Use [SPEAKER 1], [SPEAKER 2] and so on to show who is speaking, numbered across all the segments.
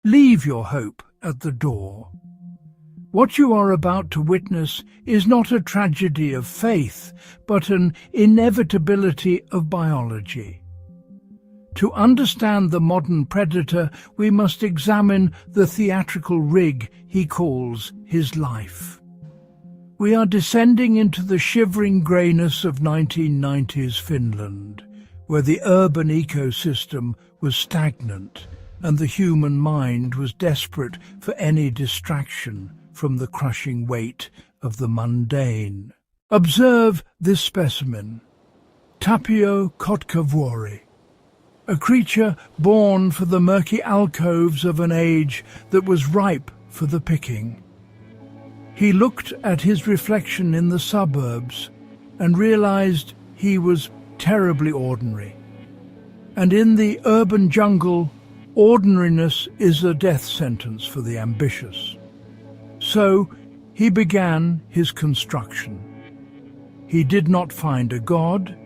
[SPEAKER 1] Leave your hope at the door. What you are about to witness is not a tragedy of faith, but an inevitability of biology. To understand the modern predator, we must examine the theatrical rig he calls his life. We are descending into the shivering greyness of 1990s Finland, where the urban ecosystem was stagnant and the human mind was desperate for any distraction from the crushing weight of the mundane. Observe this specimen, Tapio kotkavuori, a creature born for the murky alcoves of an age that was ripe for the picking. He looked at his reflection in the suburbs and realized he was terribly ordinary. And in the urban jungle, ordinariness is a death sentence for the ambitious. So he began his construction. He did not find a god,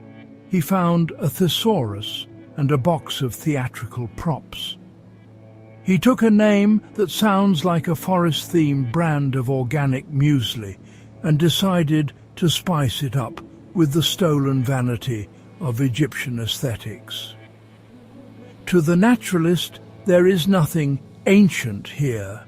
[SPEAKER 1] he found a thesaurus and a box of theatrical props. He took a name that sounds like a forest-themed brand of organic muesli and decided to spice it up with the stolen vanity of Egyptian aesthetics. To the naturalist, there is nothing ancient here.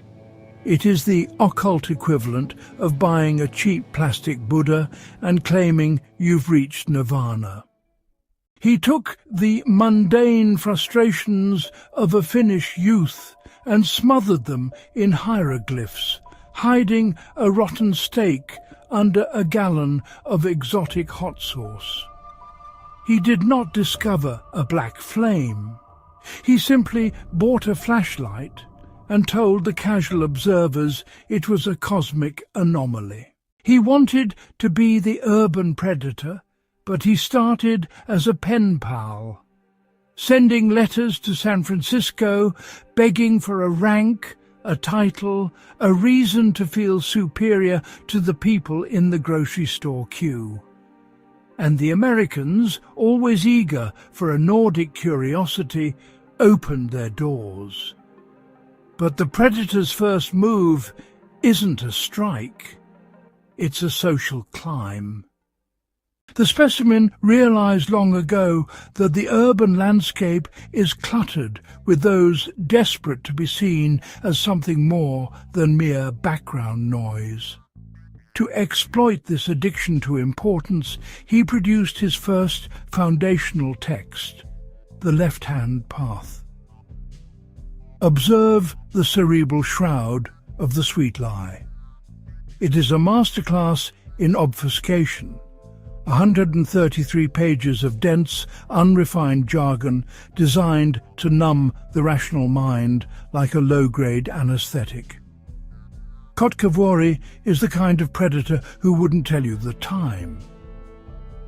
[SPEAKER 1] It is the occult equivalent of buying a cheap plastic Buddha and claiming you've reached nirvana. He took the mundane frustrations of a Finnish youth and smothered them in hieroglyphs, hiding a rotten steak under a gallon of exotic hot sauce. He did not discover a black flame. He simply bought a flashlight and told the casual observers it was a cosmic anomaly. He wanted to be the urban predator, but he started as a pen pal, sending letters to San Francisco, begging for a rank, a title, a reason to feel superior to the people in the grocery store queue. And the Americans, always eager for a Nordic curiosity, opened their doors. But the predator's first move isn't a strike, it's a social climb. The specimen realized long ago that the urban landscape is cluttered with those desperate to be seen as something more than mere background noise. To exploit this addiction to importance, he produced his first foundational text, The Left-Hand Path. Observe the cerebral shroud of the sweet lie. It is a masterclass in obfuscation, 133 pages of dense, unrefined jargon designed to numb the rational mind like a low-grade anesthetic. Kotkavuori is the kind of predator who wouldn't tell you the time.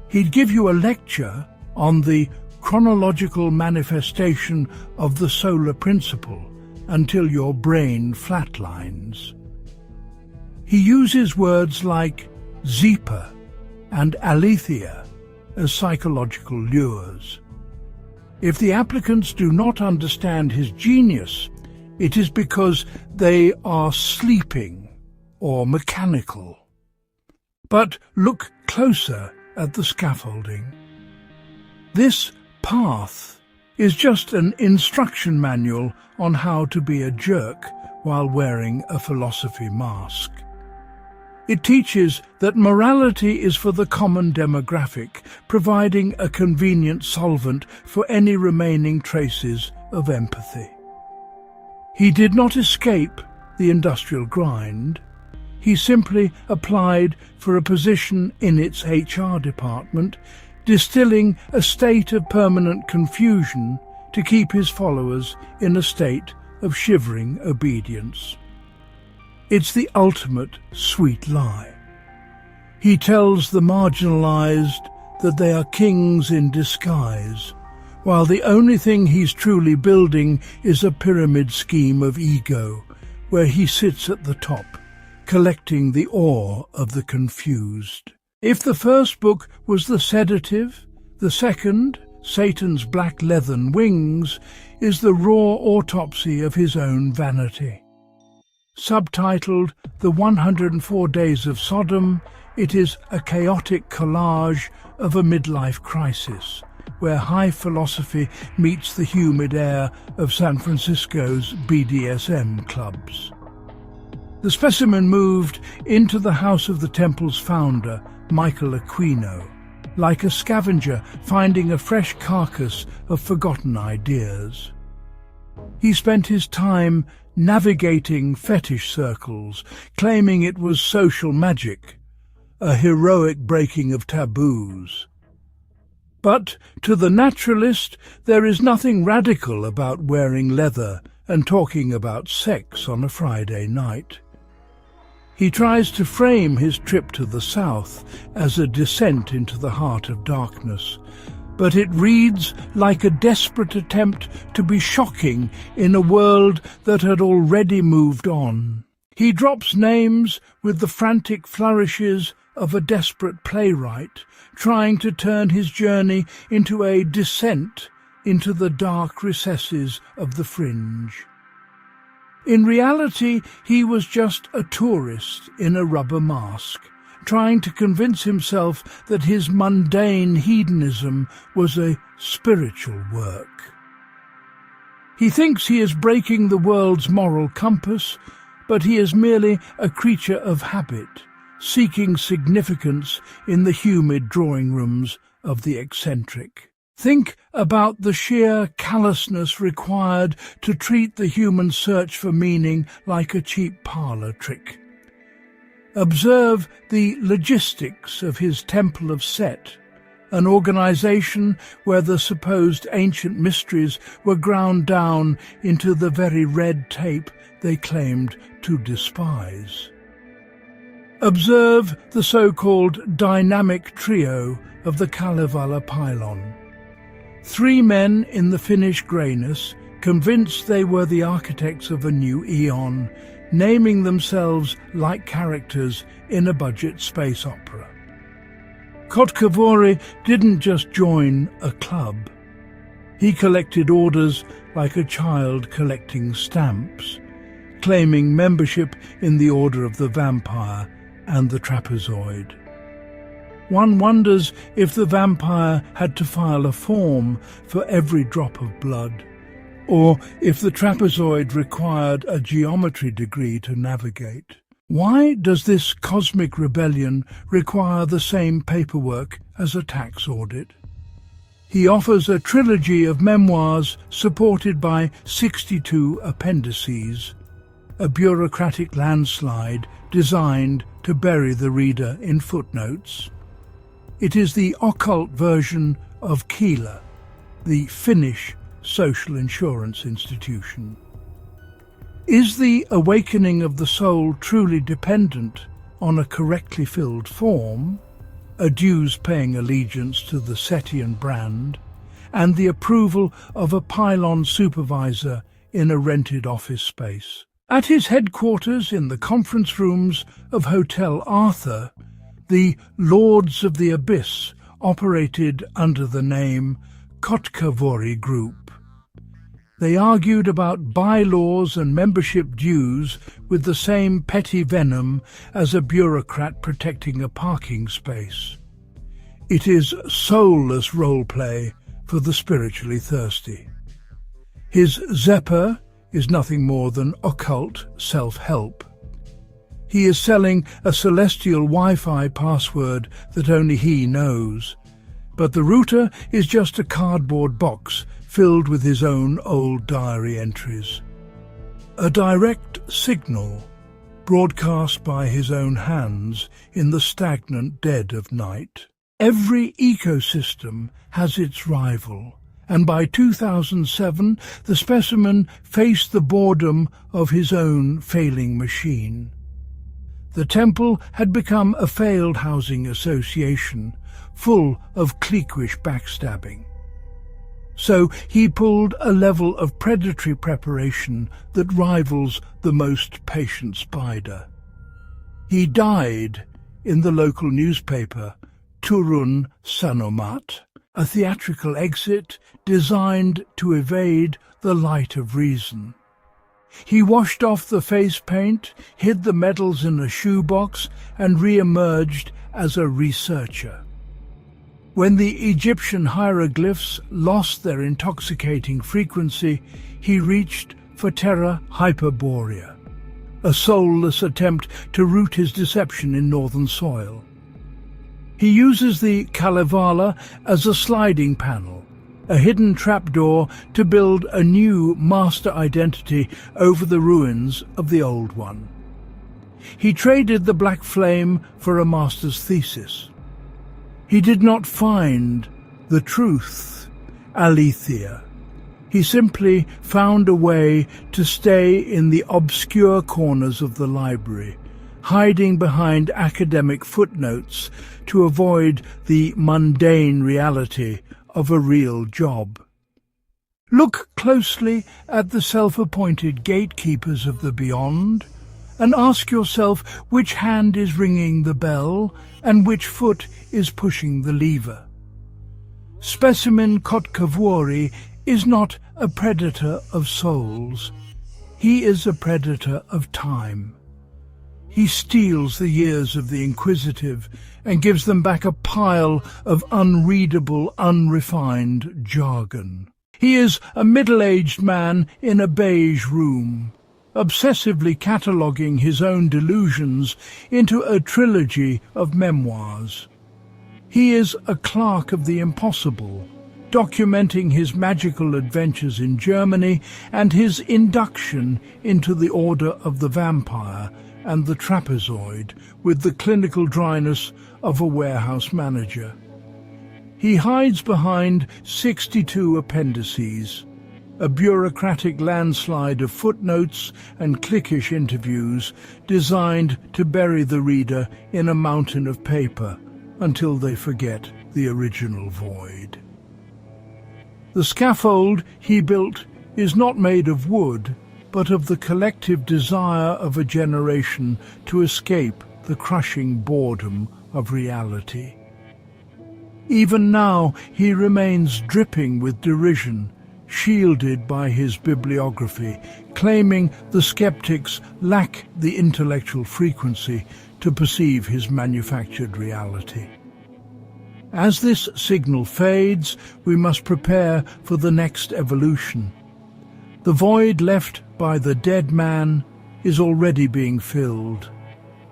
[SPEAKER 1] He'd give you a lecture on the chronological manifestation of the solar principle until your brain flatlines. He uses words like Zepa and aletheia as psychological lures. If the applicants do not understand his genius, it is because they are sleeping or mechanical. But look closer at the scaffolding. This path is just an instruction manual on how to be a jerk while wearing a philosophy mask. It teaches that morality is for the common demographic, providing a convenient solvent for any remaining traces of empathy. He did not escape the industrial grind. He simply applied for a position in its HR department, distilling a state of permanent confusion to keep his followers in a state of shivering obedience. It's the ultimate sweet lie. He tells the marginalized that they are kings in disguise, while the only thing he's truly building is a pyramid scheme of ego, where he sits at the top, collecting the awe of the confused. If the first book was the sedative, the second Satan's black leathern wings, is the raw autopsy of his own vanity. Subtitled The 104 Days of Sodom, it is a chaotic collage of a midlife crisis, where high philosophy meets the humid air of San Francisco's BDSM clubs. The specimen moved into the house of the temple's founder, Michael Aquino, like a scavenger finding a fresh carcass of forgotten ideas. He spent his time navigating fetish circles, claiming it was social magic, a heroic breaking of taboos. But to the naturalist, there is nothing radical about wearing leather and talking about sex on a Friday night. He tries to frame his trip to the south as a descent into the heart of darkness, but it reads like a desperate attempt to be shocking in a world that had already moved on. He drops names with the frantic flourishes of a desperate playwright, trying to turn his journey into a descent into the dark recesses of the fringe. In reality, he was just a tourist in a rubber mask, trying to convince himself that his mundane hedonism was a spiritual work. He thinks he is breaking the world's moral compass, but he is merely a creature of habit, seeking significance in the humid drawing rooms of the eccentric. Think about the sheer callousness required to treat the human search for meaning like a cheap parlour trick. Observe the logistics of his Temple of Set, an organisation where the supposed ancient mysteries were ground down into the very red tape they claimed to despise. Observe the so-called dynamic trio of the Kalevala pylon. 3 men in the Finnish greyness, convinced they were the architects of a new eon, naming themselves like characters in a budget space opera. Kotkavuori didn't just join a club. He collected orders like a child collecting stamps, claiming membership in the Order of the Vampire and the Trapezoid. One wonders if the vampire had to file a form for every drop of blood, or if the trapezoid required a geometry degree to navigate. Why does this cosmic rebellion require the same paperwork as a tax audit? He offers a trilogy of memoirs supported by 62 appendices, a bureaucratic landslide designed to bury the reader in footnotes. It is the occult version of Kela, the Finnish social insurance institution. Is the awakening of the soul truly dependent on a correctly filled form, a dues-paying allegiance to the Setian brand, and the approval of a pylon supervisor in a rented office space? At his headquarters in the conference rooms of Hotel Arthur, the Lords of the Abyss operated under the name Kotkavuori Group. They argued about bylaws and membership dues with the same petty venom as a bureaucrat protecting a parking space. It is soulless role-play for the spiritually thirsty. His Zephyr is nothing more than occult self-help. He is selling a celestial Wi-Fi password that only he knows, but the router is just a cardboard box filled with his own old diary entries. A direct signal, broadcast by his own hands in the stagnant dead of night. Every ecosystem has its rival, and by 2007 the specimen faced the boredom of his own failing machine. The temple had become a failed housing association, full of cliquish backstabbing. So he pulled a level of predatory preparation that rivals the most patient spider. He died in the local newspaper, Turun Sanomat, a theatrical exit designed to evade the light of reason. He washed off the face paint, hid the medals in a shoebox, and re-emerged as a researcher. When the Egyptian hieroglyphs lost their intoxicating frequency, he reached for terra hyperborea, a soulless attempt to root his deception in northern soil. He uses the Kalevala as a sliding panel, a hidden trapdoor to build a new master identity over the ruins of the old one. He traded the black flame for a master's thesis. He did not find the truth, aletheia. He simply found a way to stay in the obscure corners of the library, hiding behind academic footnotes to avoid the mundane reality of a real job. Look closely at the self-appointed gatekeepers of the beyond, and ask yourself which hand is ringing the bell and which foot is pushing the lever. Specimen Kotkavuori is not a predator of souls. He is a predator of time. He steals the years of the inquisitive and gives them back a pile of unreadable, unrefined jargon. He is a middle-aged man in a beige room, obsessively cataloguing his own delusions into a trilogy of memoirs. He is a clerk of the impossible, documenting his magical adventures in Germany and his induction into the Order of the Vampire and the Trapezoid with the clinical dryness of a warehouse manager. He hides behind 62 appendices, a bureaucratic landslide of footnotes and cliquish interviews designed to bury the reader in a mountain of paper until they forget the original void. The scaffold he built is not made of wood, but of the collective desire of a generation to escape the crushing boredom of reality. Even now he remains dripping with derision, shielded by his bibliography, claiming the skeptics lack the intellectual frequency to perceive his manufactured reality. As this signal fades, we must prepare for the next evolution. The void left by the dead man is already being filled.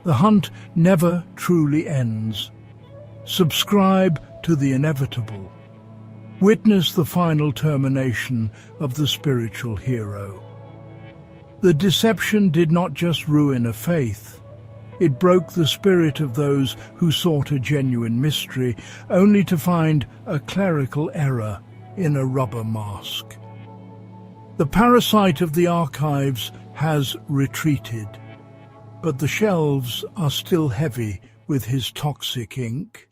[SPEAKER 1] The hunt never truly ends. Subscribe to the inevitable. Witness the final termination of the spiritual hero. The deception did not just ruin a faith. It broke the spirit of those who sought a genuine mystery, only to find a clerical error in a rubber mask. The parasite of the archives has retreated, but the shelves are still heavy with his toxic ink.